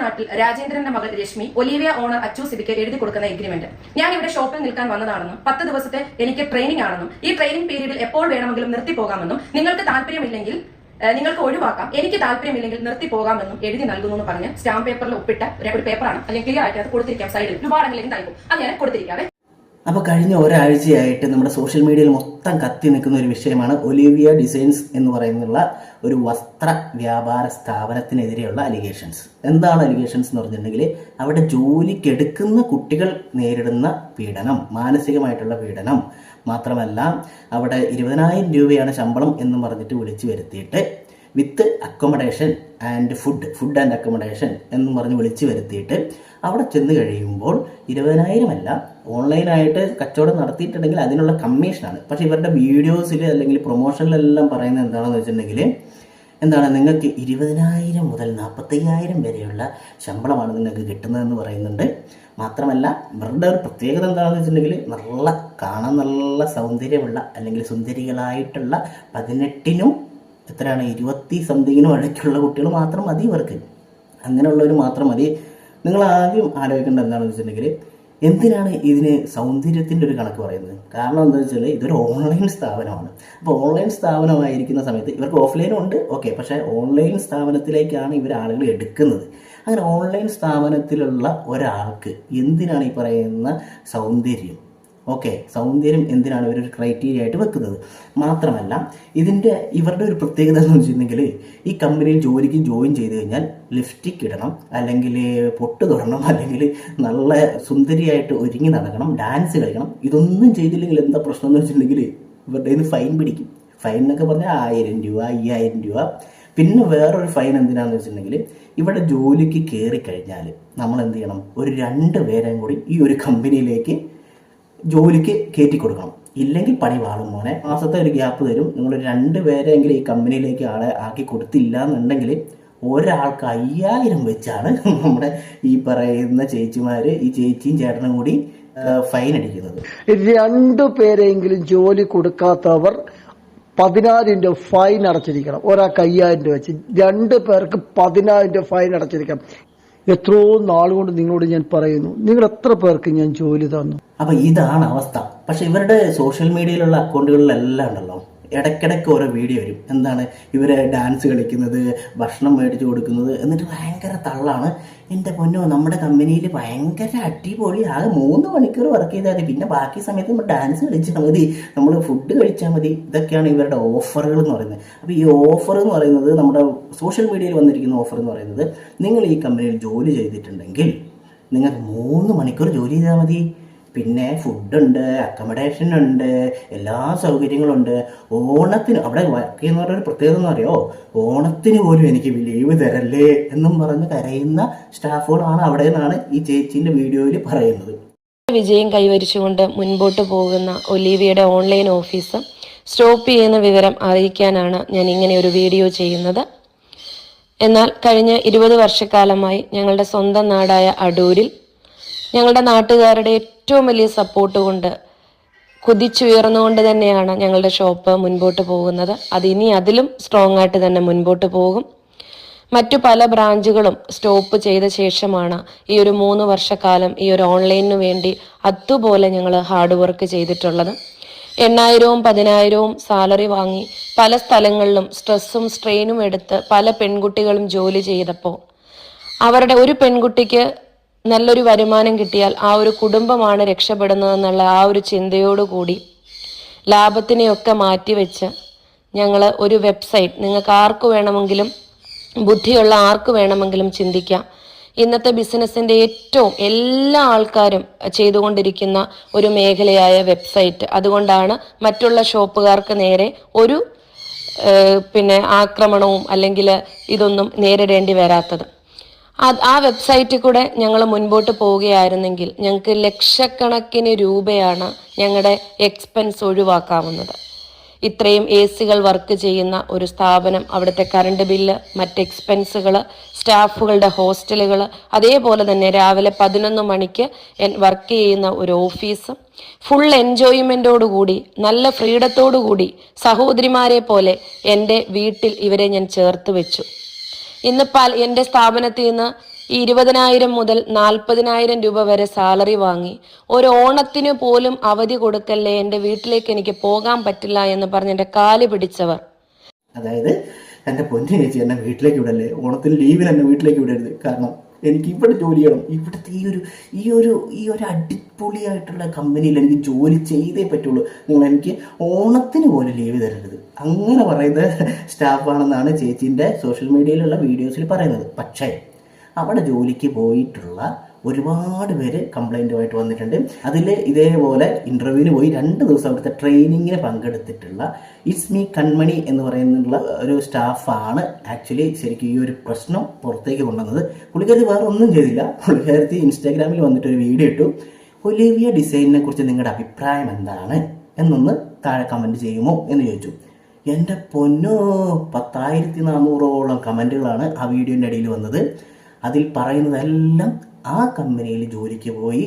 നാട്ടിൽ രാജേന്ദ്രന്റെ മകൾ Rashmi Olivia owner Achu സിബിക്ക് എഴുതി കൊടുക്കുന്ന എഗ്രിമെന്റ്. ഞാൻ ഇവിടെ ഷോപ്പിൽ നിൽക്കാൻ വന്നതാണെന്നും 10 ദിവസത്തെ എനിക്ക് ട്രെയിനിങ് ആണെന്നും ഈ ട്രെയിനിങ് പീരീഡിൽ എപ്പോൾ വേണമെങ്കിലും നിർത്തി പോകാമെന്നും നിങ്ങൾക്ക് താല്പര്യമില്ലെങ്കിൽ നിങ്ങൾക്ക് ഒഴിവാക്കാം, എനിക്ക് താല്പര്യമില്ലെങ്കിൽ നിർത്തി പോകാമെന്നും എഴുതി നൽകുന്നു എന്ന് പറഞ്ഞ് സ്റ്റാമ്പ് പേപ്പറിൽ ഒപ്പിട്ട ഒരു പേപ്പറാണ്. അല്ലെങ്കിൽ ക്ലിയർ ആയിട്ട് അത് കൊടുത്തിരിക്കാം, സൈഡിൽ ഒരുപാടെങ്കിലും തയ്ക്കും, അത് ഞാൻ കൊടുത്തിരിക്കാതെ. അപ്പോൾ കഴിഞ്ഞ ഒരാഴ്ചയായിട്ട് നമ്മുടെ സോഷ്യൽ മീഡിയയിൽ മൊത്തം കത്തി നിൽക്കുന്ന ഒരു വിഷയമാണ് ഒലിവിയ ഡിസൈൻസ് എന്ന് പറയുന്നുള്ള ഒരു വസ്ത്ര വ്യാപാര സ്ഥാപനത്തിനെതിരെയുള്ള അലിഗേഷൻസ്. എന്താണ് അലിഗേഷൻസ് എന്ന് പറഞ്ഞിട്ടുണ്ടെങ്കിൽ അവിടെ ജോലിക്കെടുക്കുന്ന കുട്ടികൾ നേരിടുന്ന പീഡനം, മാനസികമായിട്ടുള്ള പീഡനം മാത്രമല്ല, അവിടെ 20,000 രൂപയാണ് ശമ്പളം എന്ന് പറഞ്ഞിട്ട് വിളിച്ചു വരുത്തിയിട്ട് with accommodation and food and accommodation എന്ന് പറഞ്ഞ് വിളിച്ചു വരുത്തിയിട്ട് അവിടെ ചെന്ന് കഴിയുമ്പോൾ 20,000 അല്ല, ഓൺലൈനായിട്ട് കച്ചവടം നടത്തിയിട്ടുണ്ടെങ്കിൽ അതിനുള്ള കമ്മീഷനാണ്. പക്ഷേ ഇവരുടെ വീഡിയോസിൽ അല്ലെങ്കിൽ പ്രൊമോഷനിലെല്ലാം പറയുന്നത് എന്താണെന്ന് വെച്ചിട്ടുണ്ടെങ്കിൽ നിങ്ങൾക്ക് 20,000 മുതൽ 45,000 വരെയുള്ള ശമ്പളമാണ് നിങ്ങൾക്ക് കിട്ടുന്നതെന്ന് പറയുന്നുണ്ട്. മാത്രമല്ല ഇവരുടെ ഒരു പ്രത്യേകത എന്താണെന്ന് വെച്ചിട്ടുണ്ടെങ്കിൽ കാണാൻ നല്ല സൗന്ദര്യമുള്ള അല്ലെങ്കിൽ സുന്ദരികളായിട്ടുള്ള 18-നും എത്രയാണ് 20-something ഇടയ്ക്കുള്ള കുട്ടികൾ മാത്രം മതി ഇവർക്ക്. അങ്ങനെയുള്ളവർ മാത്രം മതി. നിങ്ങൾ ആദ്യം ആലോചിക്കേണ്ടത് എന്താണെന്ന് വെച്ചിട്ടുണ്ടെങ്കിൽ എന്തിനാണ് ഇതിന് സൗന്ദര്യത്തിൻ്റെ ഒരു കണക്ക് പറയുന്നത്? കാരണം എന്താ വെച്ചാൽ ഇതൊരു ഓൺലൈൻ സ്ഥാപനമാണ്. അപ്പോൾ ഓൺലൈൻ സ്ഥാപനമായിരിക്കുന്ന സമയത്ത് ഇവർക്ക് ഓഫ്ലൈനും ഉണ്ട്, ഓക്കെ, പക്ഷേ ഓൺലൈൻ സ്ഥാപനത്തിലേക്കാണ് ഇവർ ആളുകൾ എടുക്കുന്നത്. അങ്ങനെ ഓൺലൈൻ സ്ഥാപനത്തിലുള്ള ഒരാൾക്ക് എന്തിനാണ് ഈ പറയുന്ന സൗന്ദര്യം? ഓക്കെ, സൗന്ദര്യം എന്തിനാണ് ഇവരൊരു ക്രൈറ്റീരിയ ആയിട്ട് വെക്കുന്നത്? മാത്രമല്ല ഇവരുടെ ഒരു പ്രത്യേകത എന്ന് വെച്ചിട്ടുണ്ടെങ്കിൽ ഈ കമ്പനിയിൽ ജോലിക്ക് ജോയിൻ ചെയ്ത് കഴിഞ്ഞാൽ ലിപ്സ്റ്റിക് ഇടണം, അല്ലെങ്കിൽ പൊട്ട് തൊടണം, അല്ലെങ്കിൽ നല്ല സുന്ദരിയായിട്ട് ഒരുങ്ങി നടക്കണം, ഡാൻസ് കളിക്കണം. ഇതൊന്നും ചെയ്തില്ലെങ്കിൽ എന്താ പ്രശ്നം എന്ന് വെച്ചിട്ടുണ്ടെങ്കിൽ ഇവരുടെ കയ്യിൽ നിന്ന് ഫൈൻ പിടിക്കും. ഫൈൻ എന്നൊക്കെ പറഞ്ഞാൽ 1,000 രൂപ, 5,000 രൂപ. പിന്നെ വേറൊരു ഫൈൻ എന്തിനാണെന്ന് വെച്ചിട്ടുണ്ടെങ്കിൽ ഇവിടെ ജോലിക്ക് കയറി കഴിഞ്ഞാൽ നമ്മൾ എന്ത് ചെയ്യണം? ഒരു 2 പേരെയും കൂടി ഈ ഒരു കമ്പനിയിലേക്ക് ജോലിക്ക് കയറ്റി കൊടുക്കണം. ഇല്ലെങ്കിൽ പണി വാളും മോനെ. മാസത്തെ ഒരു ഗ്യാപ്പ് തരും. നിങ്ങൾ 2 പേരെങ്കിലും ഈ കമ്പനിയിലേക്ക് ആളെ ആക്കി കൊടുത്തില്ല എന്നുണ്ടെങ്കിൽ ഒരാൾക്ക് 5,000 വെച്ചാണ് നമ്മുടെ ഈ പറയുന്ന ചേച്ചിമാർ, ഈ ചേച്ചിയും ചേട്ടനും കൂടി ഫൈൻ അടിക്കുന്നത്. 2 പേരെങ്കിലും ജോലി കൊടുക്കാത്തവർ 10,000 രൂപ ഫൈൻ അടച്ചിരിക്കണം. ഒരാൾക്ക് 5,000 രൂപ വെച്ച് 2 പേർക്ക് 10,000 രൂപ ഫൈൻ അടച്ചിരിക്കണം. എത്രയോ നാളുകൊണ്ട് നിങ്ങളോട് ഞാൻ പറയുന്നു, നിങ്ങൾ എത്ര പേർക്ക് ഞാൻ ജോലി തന്നു? അപ്പൊ ഇതാണ് അവസ്ഥ. പക്ഷെ ഇവരുടെ സോഷ്യൽ മീഡിയയിലുള്ള അക്കൗണ്ടുകളിലെല്ലാം ഉണ്ടല്ലോ, ഇടയ്ക്കിടയ്ക്ക് ഓരോ വീഡിയോ വരും. ഇവര് ഡാൻസ് കളിക്കുന്നത്, ഭക്ഷണം മേടിച്ചു കൊടുക്കുന്നത്, എന്നിട്ട് ഭയങ്കര തള്ളാണ്. എൻ്റെ പൊന്നോ, നമ്മുടെ കമ്പനിയിൽ ഭയങ്കര അടിപൊളി, ആകെ 3 മണിക്കൂർ വർക്ക് ചെയ്താൽ മതി, പിന്നെ ബാക്കി സമയത്ത് നമ്മൾ ഡാൻസ് കളിച്ചാൽ മതി, നമ്മൾ ഫുഡ് കഴിച്ചാൽ മതി. ഇതൊക്കെയാണ് ഇവരുടെ ഓഫറുകൾ എന്ന് പറയുന്നത്. അപ്പോൾ ഈ ഓഫർ എന്ന് പറയുന്നത്, നമ്മുടെ സോഷ്യൽ മീഡിയയിൽ വന്നിരിക്കുന്ന ഓഫർ എന്ന് പറയുന്നത്, നിങ്ങൾ ഈ കമ്പനിയിൽ ജോലി ചെയ്തിട്ടുണ്ടെങ്കിൽ നിങ്ങൾക്ക് 3 മണിക്കൂർ ജോലി ചെയ്താൽ മതി, പിന്നെ ഫുഡുണ്ട്, അക്കോമഡേഷൻ ഉണ്ട്, എല്ലാ സൗകര്യങ്ങളുണ്ട്. ഓണത്തിന് അവിടെ വർക്ക് ചെയ്യുന്നവരുടെ ഒരു പ്രത്യേകത എന്ന് അറിയോ, ഓണത്തിന് പോലും എനിക്ക് ലീവ് തരല്ലേ എന്നും പറഞ്ഞ് കരയുന്ന സ്റ്റാഫുകളാണ് അവിടെ നിന്നാണ് ഈ ചേച്ചീൻ്റെ വീഡിയോയിൽ പറയുന്നത്. വിജയം കൈവരിച്ചുകൊണ്ട് മുൻപോട്ട് പോകുന്ന ഒലീവിയയുടെ ഓൺലൈൻ ഓഫീസ് സ്റ്റോപ്പ് ചെയ്യുന്ന വിവരം അറിയിക്കാനാണ് ഞാൻ ഇങ്ങനെ ഒരു വീഡിയോ ചെയ്യുന്നത്. എന്നാൽ കഴിഞ്ഞ 20 വർഷക്കാലമായി ഞങ്ങളുടെ സ്വന്തം നാടായ അടൂരിൽ ഞങ്ങളുടെ നാട്ടുകാരുടെ ഏറ്റവും വലിയ സപ്പോർട്ട് കൊണ്ട് കുതിച്ചുയർന്നുകൊണ്ട് തന്നെയാണ് ഞങ്ങളുടെ ഷോപ്പ് മുൻപോട്ട് പോകുന്നത്. അതിനി അതിലും സ്ട്രോങ് ആയിട്ട് തന്നെ മുൻപോട്ട് പോകും. മറ്റു പല ബ്രാഞ്ചുകളും സ്റ്റോപ്പ് ചെയ്ത ശേഷമാണ് ഈ ഒരു 3 വർഷക്കാലം ഈ ഒരു ഓൺലൈനിനു വേണ്ടി അതുപോലെ ഞങ്ങൾ ഹാർഡ് വർക്ക് ചെയ്തിട്ടുള്ളത്. 8,000-ഉം 10,000-ഉം സാലറി വാങ്ങി പല സ്ഥലങ്ങളിലും സ്ട്രെസ്സും സ്ട്രെയിനും എടുത്ത് പല പെൺകുട്ടികളും ജോലി ചെയ്തപ്പോൾ അവരുടെ ഒരു പെൺകുട്ടിക്ക് നല്ലൊരു വരുമാനം കിട്ടിയാൽ ആ ഒരു കുടുംബമാണ് രക്ഷപ്പെടുന്നതെന്നുള്ള ആ ഒരു ചിന്തയോടുകൂടി ലാഭത്തിനെയൊക്കെ മാറ്റിവെച്ച് ഞങ്ങൾ ഒരു വെബ്സൈറ്റ്, നിങ്ങൾക്ക് ആർക്ക് വേണമെങ്കിലും, ബുദ്ധിയുള്ള ആർക്ക് വേണമെങ്കിലും ചിന്തിക്കാം, ഇന്നത്തെ ബിസിനസ്സിൻ്റെ ഏറ്റവും എല്ലാ ആൾക്കാരും ചെയ്തുകൊണ്ടിരിക്കുന്ന ഒരു മേഖലയായ വെബ്സൈറ്റ്. അതുകൊണ്ടാണ് മറ്റുള്ള ഷോപ്പുകാർക്ക് നേരെ ഒരു ആക്രമണവും അല്ലെങ്കിൽ ഇതൊന്നും നേരിടേണ്ടി വരാത്തത്. ആ വെബ്സൈറ്റിൽ കൂടെ ഞങ്ങൾ മുൻപോട്ട് പോവുകയായിരുന്നെങ്കിൽ ഞങ്ങൾക്ക് ലക്ഷക്കണക്കിന് രൂപയാണ് ഞങ്ങളുടെ എക്സ്പെൻസ് ഒഴിവാക്കാവുന്നത്. ഇത്രയും AC വർക്ക് ചെയ്യുന്ന ഒരു സ്ഥാപനം, അവിടുത്തെ കറണ്ട് ബില്ല്, മറ്റ് എക്സ്പെൻസുകൾ, സ്റ്റാഫുകളുടെ ഹോസ്റ്റലുകൾ, അതേപോലെ തന്നെ രാവിലെ 11 മണിക്ക് വർക്ക് ചെയ്യുന്ന ഒരു ഓഫീസ്, ഫുൾ എൻജോയ്മെൻറ്റോടുകൂടി നല്ല ഫ്രീഡത്തോടുകൂടി സഹോദരിമാരെ പോലെ എൻ്റെ വീട്ടിൽ ഇവരെ ഞാൻ ചേർത്ത് വെച്ചു. ഇന്ന് എൻ്റെ സ്ഥാപനത്തിൽ നിന്ന് 20,000 മുതൽ 40,000 രൂപ വരെ സാലറി വാങ്ങി ഒരു ഓണത്തിന് പോലും അവധി കൊടുക്കല്ലേ, എൻ്റെ വീട്ടിലേക്ക് എനിക്ക് പോകാൻ പറ്റില്ല എന്ന് പറഞ്ഞ് എൻ്റെ കാല് പിടിച്ചവർ. അതായത് എൻ്റെ പൊന്നു ചേച്ചി എന്നെ വീട്ടിലേക്ക് വിടല്ലേ, ഓണത്തിന് ലീവിൽ എന്നെ വീട്ടിലേക്ക് വിടരുത്, കാരണം എനിക്ക് ഇവിടെ ജോലി ചെയ്യണം, ഇവിടുത്തെ ഈ ഒരു അടിപൊളിയായിട്ടുള്ള കമ്പനിയിൽ എനിക്ക് ജോലി ചെയ്തേ പറ്റുള്ളൂ, നിങ്ങൾ എനിക്ക് ഓണത്തിന് പോലും ലീവ് തരരുത്, അങ്ങനെ പറയുന്ന സ്റ്റാഫാണെന്നാണ് ചേച്ചീൻ്റെ സോഷ്യൽ മീഡിയയിലുള്ള വീഡിയോസിൽ പറയുന്നത്. പക്ഷേ അവിടെ ജോലിക്ക് പോയിട്ടുള്ള ഒരുപാട് പേര് കംപ്ലൈൻറ്റുമായിട്ട് വന്നിട്ടുണ്ട്. അതിൽ ഇതേപോലെ ഇൻ്റർവ്യൂവിന് പോയി 2 ദിവസം അവിടുത്തെ ട്രെയിനിങ്ങിന് പങ്കെടുത്തിട്ടുള്ള ഇറ്റ്സ് മീ കൺമണി എന്ന് പറയുന്നുള്ള ഒരു സ്റ്റാഫാണ് ആക്ച്വലി ശരിക്കും ഈ ഒരു പ്രശ്നം പുറത്തേക്ക് കൊണ്ടുവന്നത്. പുള്ളിക്കാരി വേറെ ഒന്നും ചെയ്തില്ല. പുള്ളിക്കാരത്തി ഇൻസ്റ്റാഗ്രാമിൽ വന്നിട്ടൊരു വീഡിയോ ഇട്ടു, ഒലിവിയ ഡിസൈനിനെ കുറിച്ച് നിങ്ങളുടെ അഭിപ്രായം എന്താണ് എന്നൊന്ന് താഴെ കമൻറ്റ് ചെയ്യുമോ എന്ന് ചോദിച്ചു. എൻ്റെ പൊന്നോ, 10,400ഓളം കമൻറ്റുകളാണ് ആ വീഡിയോൻ്റെ ഇടയിൽ വന്നത്. അതിൽ പറയുന്നതെല്ലാം ആ കമ്പനിയിൽ ജോലിക്ക് പോയി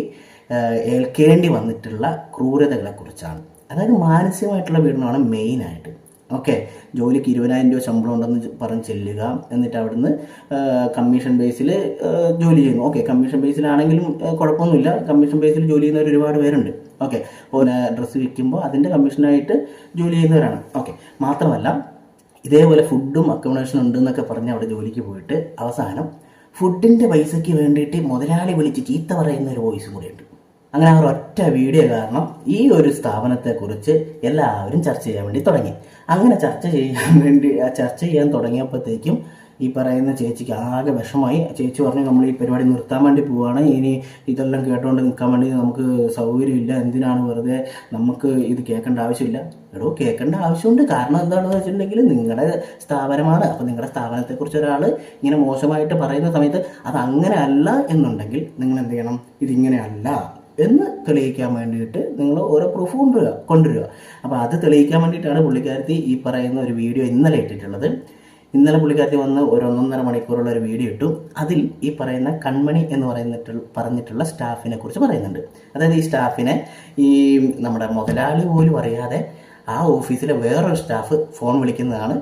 ഏൽക്കേണ്ടി വന്നിട്ടുള്ള ക്രൂരതകളെക്കുറിച്ചാണ്. അതായത് മാനസികമായിട്ടുള്ള പീഡനമാണ് മെയിനായിട്ട്. ഓക്കെ, ജോലിക്ക് 20,000 രൂപ ശമ്പളം ഉണ്ടെന്ന് പറഞ്ഞ് ചെല്ലുക, എന്നിട്ട് അവിടുന്ന് കമ്മീഷൻ ബേസിൽ ജോലി ചെയ്യുന്നു. ഓക്കെ, കമ്മീഷൻ ബേസിലാണെങ്കിലും കുഴപ്പമൊന്നുമില്ല, കമ്മീഷൻ ബേസിൽ ജോലി ചെയ്യുന്നവർ ഒരുപാട് പേരുണ്ട്. ഓക്കെ, പോലെ ഡ്രസ്സ് വിൽക്കുമ്പോൾ അതിൻ്റെ കമ്മീഷനായിട്ട് ജോലി ചെയ്യുന്നവരാണ്. ഓക്കെ, മാത്രമല്ല ഇതേപോലെ ഫുഡും അക്കോമഡേഷനും ഉണ്ടെന്നൊക്കെ പറഞ്ഞ് അവിടെ ജോലിക്ക് പോയിട്ട് അവസാനം ഫുഡിൻ്റെ പൈസയ്ക്ക് വേണ്ടിയിട്ട് മുതലാളി വിളിച്ച് ചീത്ത പറയുന്ന ഒരു വോയിസും കൂടെയുണ്ട്. അങ്ങനെ ആ ഒരൊറ്റ വീഡിയോ കാരണം ഈ ഒരു സ്ഥാപനത്തെക്കുറിച്ച് എല്ലാവരും ചർച്ച ചെയ്യാൻ വേണ്ടി തുടങ്ങി. അങ്ങനെ ചർച്ച ചെയ്യാൻ തുടങ്ങിയപ്പോഴത്തേക്കും ഈ പറയുന്ന ചേച്ചിക്ക് ആകെ വിഷമായി. ചേച്ചി പറഞ്ഞു, നമ്മൾ ഈ പരിപാടി നിർത്താൻ വേണ്ടി പോവുകയാണ്, ഇനി ഇതെല്ലാം കേട്ടുകൊണ്ട് നിൽക്കാൻ വേണ്ടി നമുക്ക് സൗകര്യമില്ല, എന്തിനാണ് വെറുതെ നമുക്ക് ഇത് കേൾക്കേണ്ട ആവശ്യമില്ല. എടോ, കേൾക്കേണ്ട ആവശ്യമുണ്ട്. കാരണം എന്താണെന്ന് വെച്ചിട്ടുണ്ടെങ്കിൽ നിങ്ങളുടെ സ്ഥാപനമാണ്. അപ്പോൾ നിങ്ങളുടെ സ്ഥാപനത്തെക്കുറിച്ച് ഒരാൾ ഇങ്ങനെ മോശമായിട്ട് പറയുന്ന സമയത്ത് അത് അങ്ങനെ അല്ല എന്നുണ്ടെങ്കിൽ നിങ്ങൾ എന്ത് ചെയ്യണം, ഇതിങ്ങനെയല്ല എന്ന് തെളിയിക്കാൻ വേണ്ടിയിട്ട് നിങ്ങൾ ഓരോ പ്രൂഫ് കൊണ്ടുവരിക. അപ്പോൾ അത് തെളിയിക്കാൻ വേണ്ടിയിട്ടാണ് പുള്ളിക്കാരത്തി ഈ പറയുന്ന ഒരു വീഡിയോ ഇന്നലെ ഇട്ടിട്ടുള്ളത്. ഇന്നലെ പുള്ളിക്കാരത്തി വന്ന് ഒരു 1.5 മണിക്കൂറുള്ള ഒരു വീഡിയോ ഇട്ടു. അതിൽ ഈ പറയുന്ന കൺമണി എന്ന് പറഞ്ഞിട്ടുള്ള സ്റ്റാഫിനെ കുറിച്ച് പറയുന്നുണ്ട്. അതായത് ഈ സ്റ്റാഫിനെ ഈ നമ്മുടെ മുതലാളി പോലും അറിയാതെ ആ ഓഫീസിലെ വേറൊരു സ്റ്റാഫ് ഫോൺ വിളിക്കുന്നതാണ്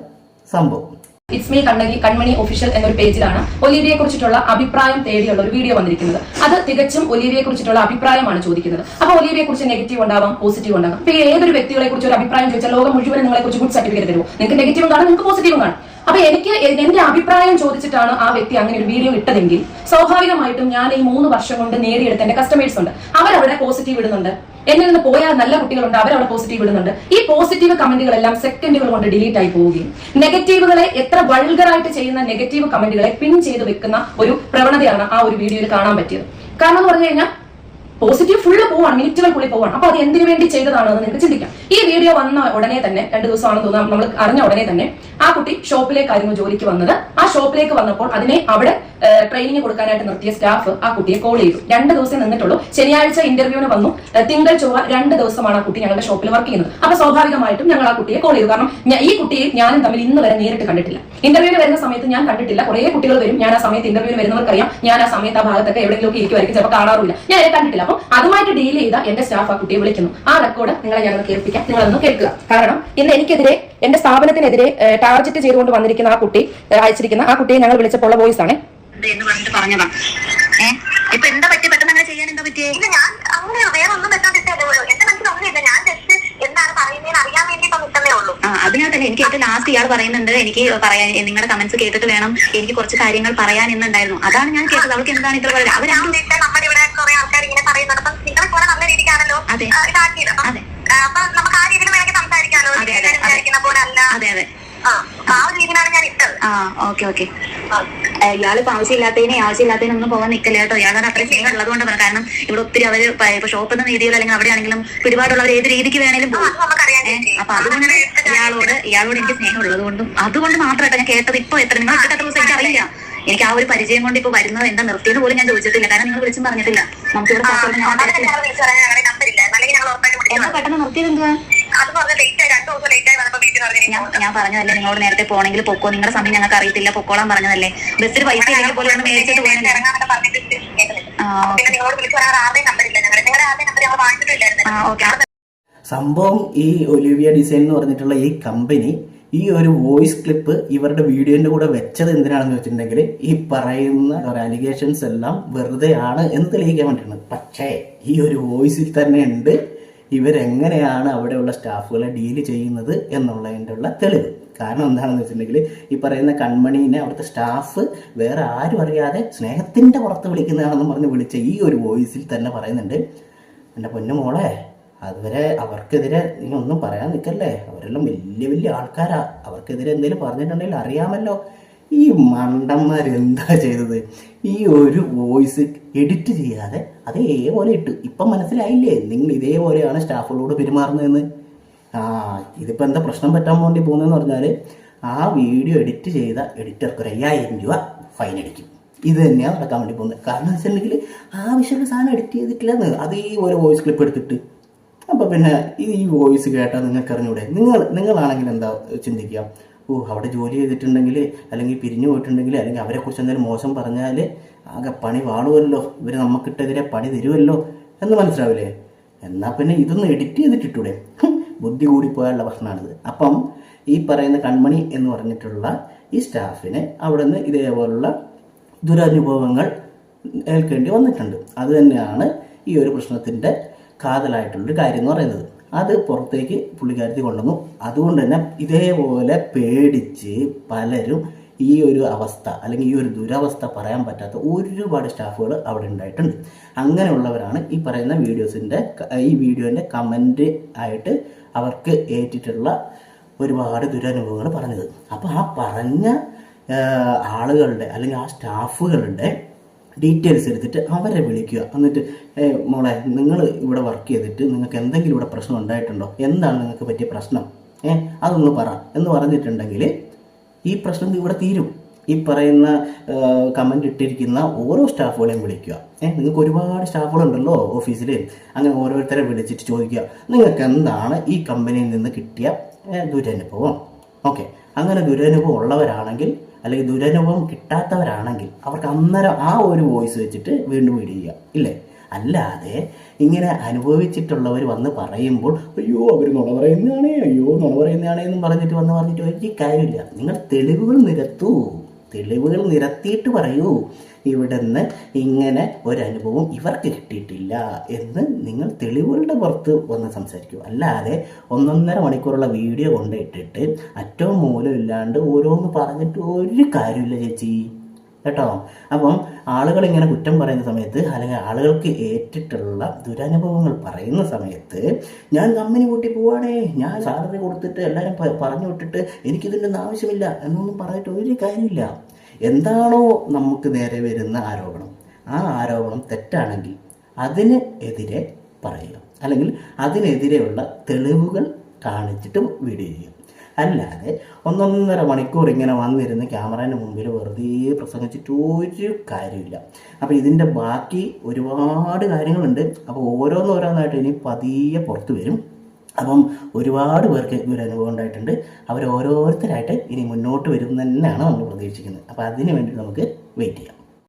സംഭവം. ഇറ്റ്സ് മീ കൺമണി ഒഫീഷ്യൽ എന്നൊരു പേജിലാണ് ഒലിവിയെ കുറിച്ചിട്ടുള്ള അഭിപ്രായം തേടിയുള്ള ഒരു വീഡിയോ വന്നിരിക്കുന്നത്. അത് തികച്ചും ഒലിവിയെ കുറിച്ചിട്ടുള്ള അഭിപ്രായമാണ് ചോദിക്കുന്നത്. അപ്പൊ ഒലിവിയെ കുറിച്ച് നെഗറ്റീവ് ഉണ്ടാവാം, പോസിറ്റീവ് ഉണ്ടാകാം. ഇപ്പൊ ഏതൊരു വ്യക്തികളെ കുറിച്ച് ഒരു അഭിപ്രായം ചോദിച്ചാൽ ലോകം മുഴുവൻ നിങ്ങളെ കുറിച്ച് ഗുഡ് സർട്ടിഫിക്കറ്റ് തരുമോ? നിങ്ങൾക്ക് നെഗറ്റീവും കാണാം, നിങ്ങൾക്ക് പോസിറ്റീവും കാണാം. അപ്പൊ എനിക്ക് എന്റെ അഭിപ്രായം ചോദിച്ചിട്ടാണ് ആ വ്യക്തി അങ്ങനെ ഒരു വീഡിയോ ഇട്ടതെങ്കിൽ സ്വാഭാവികമായിട്ടും ഞാൻ ഈ 3 വർഷം കൊണ്ട് നേടിയെടുത്ത എന്റെ കസ്റ്റമേഴ്സ് ഉണ്ട്, അവരവിടെ പോസിറ്റീവ് ഇടുന്നുണ്ട്. എന്നിൽ നിന്ന് പോയാൽ നല്ല കുട്ടികളുണ്ട്, അവരവിടെ പോസിറ്റീവ് ഇടുന്നുണ്ട്. ഈ പോസിറ്റീവ് കമന്റുകളെല്ലാം സെക്കൻഡുകൾ കൊണ്ട് ഡിലീറ്റ് ആയി പോവുകയും നെഗറ്റീവുകളെ എത്ര വൾഗറായിട്ട് ചെയ്യുന്ന നെഗറ്റീവ് കമന്റുകളെ പിൻ ചെയ്ത് വെക്കുന്ന ഒരു പ്രവണതയാണ് ആ ഒരു വീഡിയോയിൽ കാണാൻ പറ്റിയത്. കാരണം എന്ന് പറഞ്ഞു കഴിഞ്ഞാൽ പോസിറ്റീവ് ഫുള്ള് പോവാണ്, മിനിറ്റുകൾക്കുള്ളിൽ പോവാണ്. അപ്പൊ അത് എന്തിനു വേണ്ടി ചെയ്തതാണെന്ന് നിങ്ങൾക്ക് ചിന്തിക്കാം. ഈ വീഡിയോ വന്ന ഉടനെ തന്നെ 2 ദിവസമാണെന്ന് തോന്നാം, നമ്മൾ അറിഞ്ഞ ഉടനെ തന്നെ ആ കുട്ടി ഷോപ്പിലേക്കായിരുന്നു ജോലിക്ക് വന്നത്. ആ ഷോപ്പിലേക്ക് വന്നപ്പോൾ അതിനെ അവിടെ ട്രെയിനിങ് കൊടുക്കാനായിട്ട് നിർത്തിയ സ്റ്റാഫ് ആ കുട്ടിയെ കോൾ ചെയ്തു. 2 ദിവസം നിന്നിട്ടുള്ളൂ. ശനിയാഴ്ച ഇന്റർവ്യൂവിന് വന്നു, തിങ്കൾ ചൊവ്വ 2 ദിവസമാണ് ആ കുട്ടി ഞങ്ങളുടെ ഷോപ്പിൽ വർക്ക് ചെയ്യുന്നത്. അപ്പൊ സ്വാഭാവികമായിട്ടും ഞങ്ങൾ ആ കുട്ടിയെ കോൾ ചെയ്തു. കാരണം ഈ കുട്ടിയെ ഞാനും തമ്മിൽ ഇന്ന് വരെ നേരിട്ട് കണ്ടിട്ടില്ല. ഇന്റർവ്യൂവിന് വരുന്ന സമയത്ത് ഞാൻ കണ്ടിട്ടില്ല. കുറെ കുട്ടികൾ വരും, ഞാൻ ആ സമയത്ത് ഇന്റർവ്യൂവിന് വരുന്നവർക്കറിയാം, ഞാൻ ആ സമയത്ത് ആ ഭാഗത്തൊക്കെ എവിടെയെങ്കിലും ഇരിക്കുമായിരിക്കും, ചിലപ്പോൾ കാണാറില്ല, ഞാൻ കണ്ടിട്ടില്ല. അപ്പം അതുമായിട്ട് ഡീൽ ചെയ്ത എന്റെ സ്റ്റാഫ് ആ കുട്ടിയെ വിളിക്കുന്നു. ആ റെക്കോർഡ് നിങ്ങളെ ഞാനൊന്ന് കേൾപ്പിക്കാം, നിങ്ങളൊന്ന് കേൾക്കുക. കാരണം ഇന്ന് എനിക്കെതിരെ, എന്റെ സ്ഥാപനത്തിനെതിരെ ടാർഗറ്റ് ചെയ്തുകൊണ്ട് വന്നിരിക്കുന്ന ആ കുട്ടി അയച്ചിരിക്കുന്ന ആ കുട്ടിയെ ഞങ്ങൾ വിളിച്ചപ്പോൾ ഉള്ള വോയിസ് ആണ്. എന്ന് പറഞ്ഞിട്ട് പറഞ്ഞതാ. ഇപ്പൊ എന്താ പറ്റി, പെട്ടെന്ന് അങ്ങനെ ചെയ്യാൻ എന്താ പറ്റിയേ? ഞാൻ അങ്ങനെ വേറെ ഒന്നും പറ്റാതിട്ടല്ലോ, എന്റെ മനസ്സിലൊന്നുമില്ല. ഞാൻ ജസ്റ്റ് എന്താണ് പറയുന്നതെന്ന് അറിയാൻ വേണ്ടിട്ട് നിൽക്കുന്നേ ഉള്ളൂ. അതിനകത്തല്ലേ എനിക്ക് ഏറ്റവും ലാസ്റ്റ് ഇയാൾ പറയുന്നുണ്ട്, എനിക്ക് പറയാൻ, നിങ്ങളുടെ കമന്റ്സ് കേട്ടിട്ട് വേണം എനിക്ക് കുറച്ച് കാര്യങ്ങൾ പറയാൻ എന്നുണ്ടായിരുന്നു. അതാണ് ഞാൻ കേട്ടത്. അവൾക്ക് എന്താണ് ഇത്ര പറയുന്നത്? അവർ നമ്മുടെ ഇവിടെ കുറെ ആൾക്കാർ ഇങ്ങനെ പറയുന്നുണ്ട്. അപ്പം നിങ്ങളെ പോലെ നല്ല രീതിക്കാണല്ലോ ഇതാക്കിയത്. അപ്പൊ നമുക്ക് ആ രീതിയിൽ വേണമെങ്കിൽ സംസാരിക്കാമല്ലോ, വിചാരിക്കുന്ന പോലെ അല്ല. അതെ അതെ, ആ ഒരു രീതിയിലാണ് ഞാൻ ഇട്ടത്. ഓക്കെ. ഇയാളിപ്പോ ആവശ്യമില്ലാത്തതിനൊന്നും പോകാൻ നിൽക്കില്ല കേട്ടോ. ഇയാളുടെ അത്രയും സ്നേഹം ഉള്ളതുകൊണ്ട് പറയാം. കാരണം ഇവിടെ ഒത്തിരി അവര് ഇപ്പൊ ഷോപ്പ് എന്ന രീതിയിൽ അല്ലെങ്കിൽ അവിടെ ആണെങ്കിലും ഒരുപാടുള്ളവർ ഏത് രീതിക്ക് വേണേലും പോകും. അപ്പൊ അതുകൊണ്ട് ഇയാളോട് എനിക്ക് സ്നേഹം ഉള്ളതുകൊണ്ടും അതുകൊണ്ട് മാത്രമായിട്ട് ഞാൻ കേട്ടത്. ഇപ്പൊ നിങ്ങൾ എത്ര ദിവസം എനിക്ക് അറിയില്ല. എനിക്ക് ആ ഒരു പരിചയം കൊണ്ട് ഇപ്പൊ വരുന്നത് എന്താ നിർത്തിയെന്ന് പോലും ഞാൻ ചോദിച്ചിട്ടില്ല. കാരണം നിങ്ങൾ വിളിച്ചും പറഞ്ഞിട്ടില്ല. നമുക്ക് ഇവിടെ എന്നാ പെട്ടെന്ന് നിർത്തിയത് എന്തുവാ? ഞാൻ പറഞ്ഞതല്ലേ നിങ്ങളോട് നേരത്തെ പോണെങ്കിൽ പൊക്കോ, നിങ്ങളുടെ സമയം ഞങ്ങൾക്ക് അറിയത്തില്ല, പൊക്കോളാൻ പറഞ്ഞതല്ലേ. ബസ്സിൽ പൈസ ഇല്ലെങ്കിൽ പോലും ഒന്ന് മേടിച്ചിട്ട് പോകാൻ. സംഭവം ഈ ഒലിവിയ ഡിസൈൻ എന്ന് പറഞ്ഞിട്ടുള്ള ഈ കമ്പനി ഈ ഒരു വോയിസ് ക്ലിപ്പ് ഇവരുടെ വീഡിയോൻ്റെ കൂടെ വെച്ചത് എന്തിനാണെന്ന് വെച്ചിട്ടുണ്ടെങ്കിൽ ഈ പറയുന്ന അലിഗേഷൻസ് എല്ലാം വെറുതെ ആണ് എന്ന് തെളിയിക്കാൻ വേണ്ടിയിട്ടുണ്ട്. പക്ഷേ ഈ ഒരു വോയിസിൽ തന്നെ ഉണ്ട് ഇവരെങ്ങനെയാണ് അവിടെയുള്ള സ്റ്റാഫുകളെ ഡീല് ചെയ്യുന്നത് എന്നുള്ളതിൻ്റെ ഉള്ള തെളിവ്. കാരണം എന്താണെന്ന് വെച്ചിട്ടുണ്ടെങ്കിൽ ഈ പറയുന്ന കൺമണീനെ അവിടുത്തെ സ്റ്റാഫ് വേറെ ആരും അറിയാതെ സ്നേഹത്തിൻ്റെ പുറത്ത് വിളിക്കുന്നതാണെന്ന് പറഞ്ഞ് വിളിച്ച ഈ ഒരു വോയിസിൽ തന്നെ പറയുന്നുണ്ട്, എൻ്റെ പൊന്നു മോളെ അതുവരെ അവർക്കെതിരെ നീ ഒന്നും പറയാൻ നിൽക്കല്ലേ, അവരെല്ലാം വലിയ വലിയ ആൾക്കാരാ, അവർക്കെതിരെ എന്തെങ്കിലും പറഞ്ഞിട്ടുണ്ടെങ്കിൽ അറിയാമല്ലോ. ഈ മണ്ടന്മാരെന്താ ചെയ്തത്? ഈ ഒരു വോയിസ് എഡിറ്റ് ചെയ്യാതെ അതേപോലെ ഇട്ടു. ഇപ്പം മനസ്സിലായില്ലേ നിങ്ങൾ ഇതേപോലെയാണ് സ്റ്റാഫുകളോട് പെരുമാറുന്നതെന്ന്? ഇതിപ്പോൾ എന്താ പ്രശ്നം പറ്റാൻ വേണ്ടി പോകുന്നതെന്ന് പറഞ്ഞാൽ ആ വീഡിയോ എഡിറ്റ് ചെയ്ത എഡിറ്റർക്ക് ഒരു 5000 രൂപ ഫൈൻ അടിക്കും. ഇത് തന്നെയാണ് നടക്കാൻ വേണ്ടി പോകുന്നത്. കാരണം എന്ന് വെച്ചിട്ടുണ്ടെങ്കിൽ ആവശ്യമുള്ള സാധനം എഡിറ്റ് ചെയ്തിട്ടില്ലെന്ന് അതേപോലെ വോയിസ് ക്ലിപ്പ് എടുത്തിട്ട്. അപ്പോൾ പിന്നെ ഈ വോയിസ് കേട്ടാൽ നിങ്ങൾക്ക് അറിഞ്ഞൂടെ? നിങ്ങളാണെങ്കിൽ എന്താ ചിന്തിക്കുക? അവിടെ ജോലി ചെയ്തിട്ടുണ്ടെങ്കിൽ അല്ലെങ്കിൽ പിരിഞ്ഞു പോയിട്ടുണ്ടെങ്കിൽ അല്ലെങ്കിൽ അവരെക്കുറിച്ച് എന്തെങ്കിലും മോശം പറഞ്ഞാൽ ആകെ പണി വാളുമല്ലോ, ഇവർ നമുക്കിട്ടെതിരെ പണി തരുമല്ലോ എന്ന് മനസ്സിലാവില്ലേ? എന്നാൽ പിന്നെ ഇതൊന്ന് എഡിറ്റ് ചെയ്തിട്ടിട്ടൂടെ? ബുദ്ധി കൂടിപ്പോയാലുള്ള പ്രശ്നമാണിത്. അപ്പം ഈ പറയുന്ന കൺമണി എന്ന് പറഞ്ഞിട്ടുള്ള ഈ സ്റ്റാഫിന് അവിടെ നിന്ന് ഇതേപോലുള്ള ദുരനുഭവങ്ങൾ ഏൽക്കേണ്ടി വന്നിട്ടുണ്ട്. അത് തന്നെയാണ് ഈ ഒരു പ്രശ്നത്തിൻ്റെ കാതലായിട്ടുള്ളൊരു കാര്യം എന്ന് പറയുന്നത്. അത് പുറത്തേക്ക് പുള്ളിക്കാരത്തി കൊണ്ടുവന്നു. അതുകൊണ്ട് തന്നെ ഇതേപോലെ പേടിച്ച് പലരും ഈ ഒരു അവസ്ഥ അല്ലെങ്കിൽ ഈ ഒരു ദുരവസ്ഥ പറയാൻ പറ്റാത്ത ഒരുപാട് സ്റ്റാഫുകൾ അവിടെ ഉണ്ടായിട്ടുണ്ട്. അങ്ങനെയുള്ളവരാണ് ഈ പറയുന്ന ഈ വീഡിയോൻ്റെ കമൻറ്റ് ആയിട്ട് അവർക്ക് ഏറ്റിട്ടുള്ള ഒരുപാട് ദുരനുഭവങ്ങൾ പറഞ്ഞത്. അപ്പോൾ ആ പറഞ്ഞ ആളുകളുടെ അല്ലെങ്കിൽ ആ സ്റ്റാഫുകളുടെ ഡീറ്റെയിൽസ് എടുത്തിട്ട് അവരെ വിളിക്കുക. എന്നിട്ട് മോളെ നിങ്ങൾ ഇവിടെ വർക്ക് ചെയ്തിട്ട് നിങ്ങൾക്ക് എന്തെങ്കിലും ഇവിടെ പ്രശ്നം ഉണ്ടായിട്ടുണ്ടോ, എന്താണ് നിങ്ങൾക്ക് പറ്റിയ പ്രശ്നം, അതൊന്ന് പറ എന്ന് പറഞ്ഞിട്ടുണ്ടെങ്കിൽ ഈ പ്രശ്നം ഇവിടെ തീരും. ഈ പറയുന്ന കമൻ്റ് ഇട്ടിരിക്കുന്ന ഓരോ സ്റ്റാഫുകളെയും വിളിക്കുക. നിങ്ങൾക്ക് ഒരുപാട് സ്റ്റാഫുകളുണ്ടല്ലോ ഓഫീസിൽ, അങ്ങനെ ഓരോരുത്തരെ വിളിച്ചിട്ട് ചോദിക്കുക നിങ്ങൾക്ക് എന്താണ് ഈ കമ്പനിയിൽ നിന്ന് കിട്ടിയ ദുരനുഭവം. ഓക്കെ, അങ്ങനെ ദുരനുഭവം ഉള്ളവരാണെങ്കിൽ അല്ലെങ്കിൽ ദുരനുഭവം കിട്ടാത്തവരാണെങ്കിൽ അവർക്ക് അന്നേരം ആ ഒരു വോയിസ് വെച്ചിട്ട് വീണ്ടും ചെയ്യുക ഇല്ലേ? അല്ലാതെ ഇങ്ങനെ അനുഭവിച്ചിട്ടുള്ളവർ വന്ന് പറയുമ്പോൾ അയ്യോ അവർ നുണ പറയുന്നതാണേ എന്നും പറഞ്ഞിട്ട് ഒരു കാര്യമില്ല. നിങ്ങൾ തെളിവുകൾ നിരത്തിയിട്ട് പറയൂ, ഇവിടെ നിന്ന് ഇങ്ങനെ ഒരനുഭവം ഇവർക്ക് കിട്ടിയിട്ടില്ല എന്ന് നിങ്ങൾ തെളിവുകളുടെ പുറത്ത് വന്ന് സംസാരിക്കൂ. അല്ലാതെ 1.5 മണിക്കൂറുള്ള വീഡിയോ കൊണ്ടിട്ടിട്ട് അറ്റവും മൂലം ഇല്ലാണ്ട് ഓരോന്ന് പറഞ്ഞിട്ട് ഒരു കാര്യമില്ല ചേച്ചി കേട്ടോ. അപ്പം ആളുകൾ ഇങ്ങനെ കുറ്റം പറയുന്ന സമയത്ത് അല്ലെങ്കിൽ ആളുകൾക്ക് ഏറ്റിട്ടുള്ള ദുരനുഭവങ്ങൾ പറയുന്ന സമയത്ത് ഞാൻ കമ്പനി കൂട്ടി പോവാണേ, ഞാൻ സാലറി കൊടുത്തിട്ട് എല്ലാവരും പറഞ്ഞു വിട്ടിട്ട് എനിക്കിതിൻ്റെ ഒന്നും ആവശ്യമില്ല എന്നൊന്നും പറഞ്ഞിട്ട് ഒരു കാര്യമില്ല. എന്താണോ നമുക്ക് നേരെ വരുന്ന ആരോപണം, ആ ആരോപണം തെറ്റാണെങ്കിൽ അതിന് എതിരെ പറയുക, അല്ലെങ്കിൽ അതിനെതിരെയുള്ള തെളിവുകൾ കാണിച്ചിട്ട് വീഡിയോ ചെയ്യുക. അല്ലാതെ 1.5 മണിക്കൂർ ഇങ്ങനെ വന്നിരുന്ന് ക്യാമറേൻ്റെ മുമ്പിൽ വെറുതെ പ്രസംഗിച്ചിട്ട് ഒരു കാര്യമില്ല. അപ്പോൾ ഇതിൻ്റെ ബാക്കി ഒരുപാട് കാര്യങ്ങളുണ്ട്. അപ്പോൾ ഓരോന്നായിട്ട് ഇനി പതിയെ പുറത്ത് വരും. അപ്പം ഒരുപാട് പേർക്ക് ദുരനുഭവം ഉണ്ടായിട്ടുണ്ട്. അവർ ഓരോരുത്തരായിട്ട് ഇനി മുന്നോട്ട് വരും തന്നെയാണ് നമ്മൾ പ്രതീക്ഷിക്കുന്നത്. അപ്പോൾ അതിന് വേണ്ടി നമുക്ക് വെയിറ്റ് ചെയ്യാം.